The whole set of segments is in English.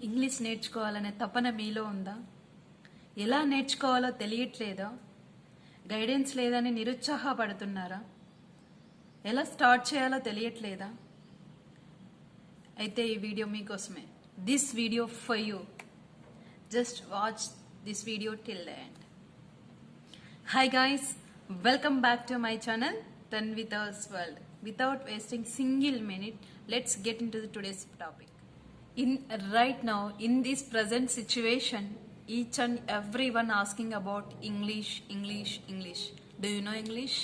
English నేర్చుకోవాలనే తపన మీలో ఉందా? ఎలా నేర్చుకోవాలో తెలియట్లేదా? గైడెన్స్ లేదని నిరుత్సాహపడుతున్నారా? ఎలా స్టార్ట్ చేయాలో తెలియట్లేదా? అయితే ఈ వీడియో మీకోసమే. This video for you. Just watch this video till the end. Hi guys, welcome back to my channel Thanvitha's World. Without wasting single minute, let's get into today's topic. Right now, in this present situation, each and everyone asking about English. Do you know English?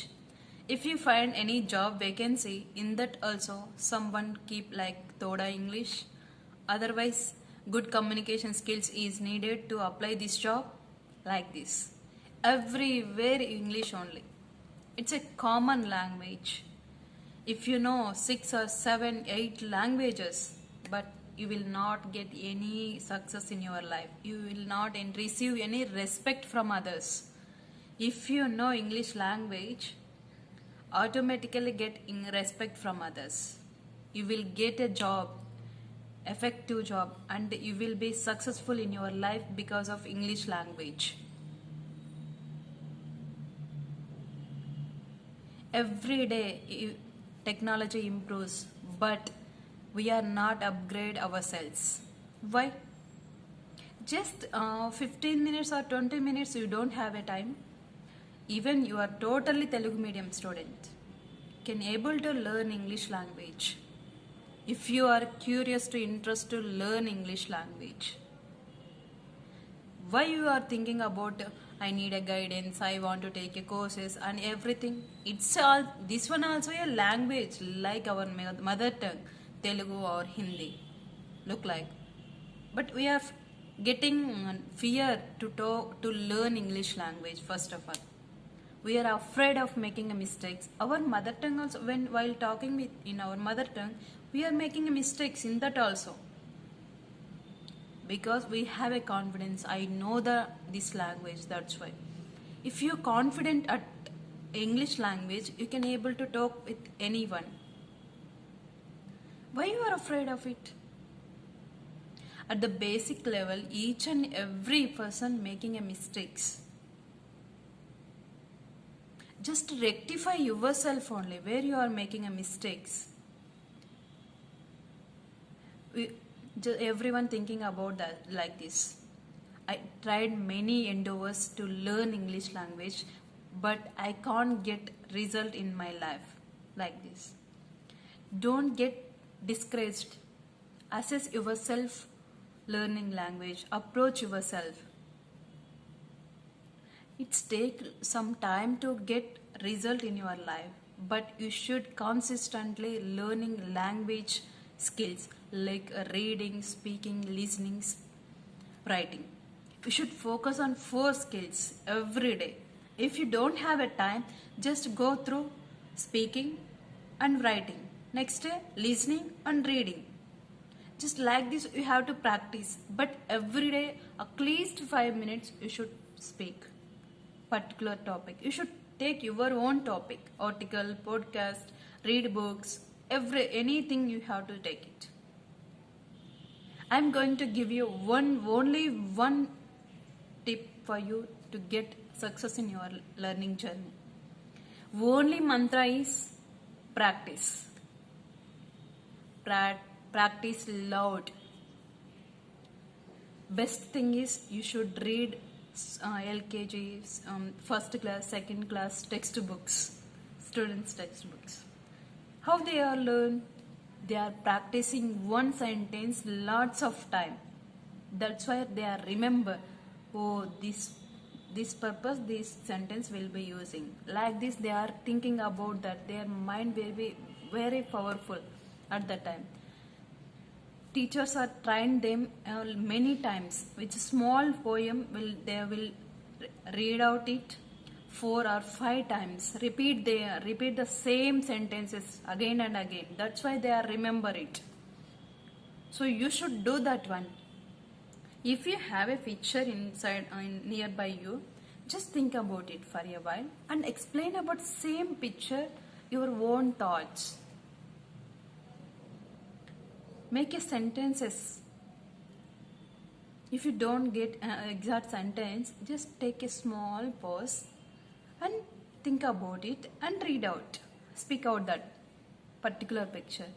If you find any job vacancy, in that also someone keep like Toda English. Otherwise, good communication skills is needed to apply this job like this. Everywhere English only. It's a common language. If you know 6 or 7, 8 languages, but you will not get any success in your life. You will not receive any respect from others. If you know English language, automatically get respect from others. You will get a job, effective job, and you will be successful in your life because of English language. Every day technology improves, but we are not upgrade ourselves. Why? Just 15 minutes or 20 minutes you don't have a time. Even you are totally Telugu medium student, can able to learn English language. If you are curious to interest to learn English language, why you are thinking about I need a guidance, I want to take a courses and everything? It's all, this one also a language like our mother tongue, Telugu or Hindi look like. But we are getting fear to talk, to learn English language. First of all, we are afraid of making a mistakes. Our mother tongue also, when while talking in our mother tongue, we are making mistakes in that also. Because we have a confidence, I know this language, that's why. If you're confident at English language, you can able to talk with anyone. Why you are afraid of it? At the basic level, each and every person making a mistakes. Just rectify yourself only where you are making a mistakes. Everyone thinking about that like this. I tried many endeavors to learn English language, but I can't get result in my life like this. Don't get discouraged. Assess yourself learning language. Approach yourself. It's take some time to get result in your life, but you should consistently learning language skills like reading, speaking, listening, writing. You should focus on 4 skills every day. If you don't have a time, just go through speaking and writing. Next day, listening and reading. Just like this, you have to practice. But every day, at least 5 minutes, you should speak particular topic. You should take your own topic, article, podcast, read books, anything you have to take it. I'm going to give you only one tip for you to get success in your learning journey. Only mantra is practice. Practice loud. Best thing is you should read LKG, first class, second class textbooks, students textbooks. How they are learn? They are practicing one sentence lots of time. That's why they are remember, oh, this purpose this sentence will be using. Like this, they are thinking about that. Their mind will be very powerful at that time. Teachers are trained them many times. With a small poem, they will read out it 4 or 5 times. Repeat the same sentences again and again. That's why they are remember it. So you should do that one. If you have a picture inside nearby you, just think about it for a while and explain about same picture your own thoughts. Make a sentences If you don't get an exact sentence, just take a small pause and think about it and read out, speak out that particular picture.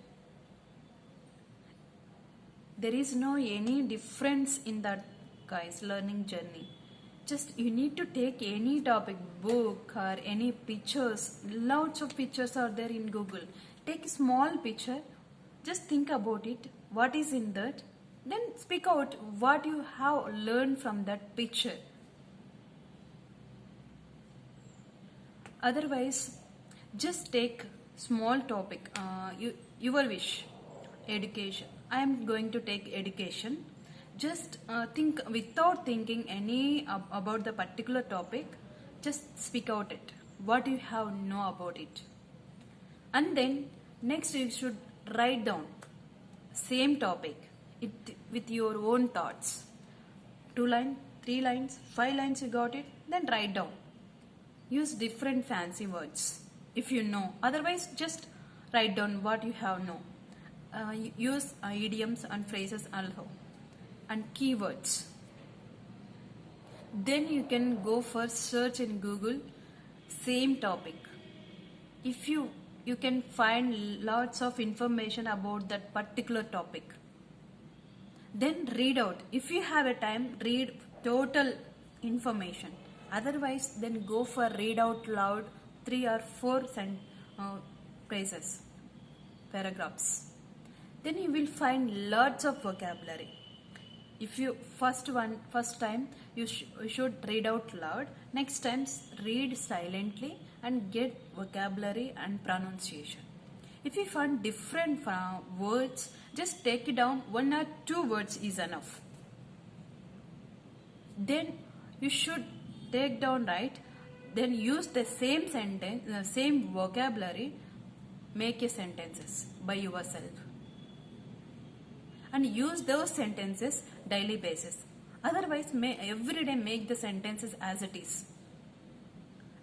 There is no any difference in that, guys, learning journey. Just you need to take any topic, book or any pictures. Lots of pictures are there in Google. Take a small picture, just think about it, what is in that, then speak out what you have learned from that picture. Otherwise, just take small topic, your wish, education. I am going to take education. Just think without thinking any about the particular topic, just speak out it, what you have know about it. And then next you should write down same topic with your own thoughts. 2 lines, 3 lines, 5 lines you got it, then write down. Use different fancy words if you know. Otherwise, just write down what you have know. Use idioms and phrases also and keywords. Then you can go for search in Google same topic. If you can find lots of information about that particular topic. Then read out. If you have a time, read total information. Otherwise, then go for read out loud 3 or 4 phrases, paragraphs. Then you will find lots of vocabulary. If you first time you should read out loud. Next time read silently and get vocabulary and pronunciation. If you find different words, just take it down. 1 or 2 words is enough. Then you should take down, right? Then use the same sentence, the same vocabulary, make a sentences by yourself. And use those sentences daily basis. Otherwise, every day make the sentences as it is.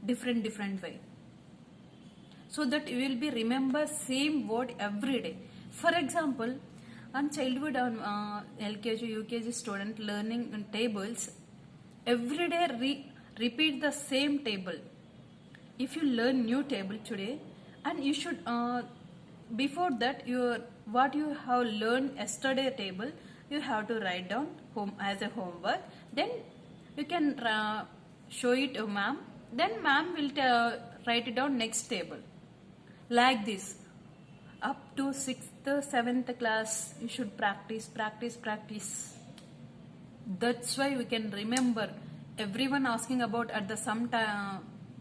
Different way. So that you will be remember same word every day. For example, on childhood, on LKG, UKG student learning tables, every day repeat the same table. If you learn new table today, and you should before that what you have learned yesterday table, you have to write down as a homework. Then you can show it to ma'am. Then ma'am will write it down next table. Like this, up to 6th, 7th class, you should practice. That's why we can remember. Everyone asking about at the some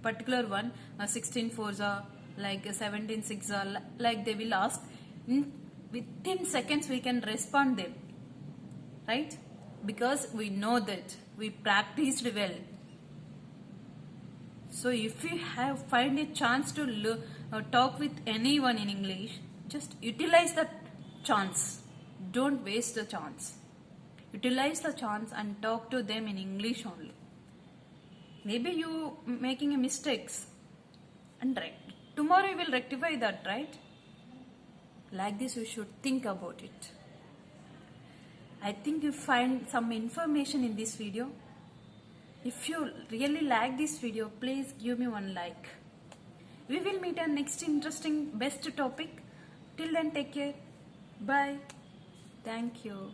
particular one, 16 fours are like 17 six are like they will ask. Within seconds we can respond them, right? Because we know that we practiced well. So if you find a chance to talk with anyone in English, just utilize the chance. Don't waste the chance. Utilize the chance and talk to them in English only. Maybe you making a mistakes, and tomorrow you will rectify that, right? Like this you should think about it. I think you find some information in this video. If you really like this video, please give me one like. We will meet on next interesting best topic. Till then, take care. Bye. Thank you.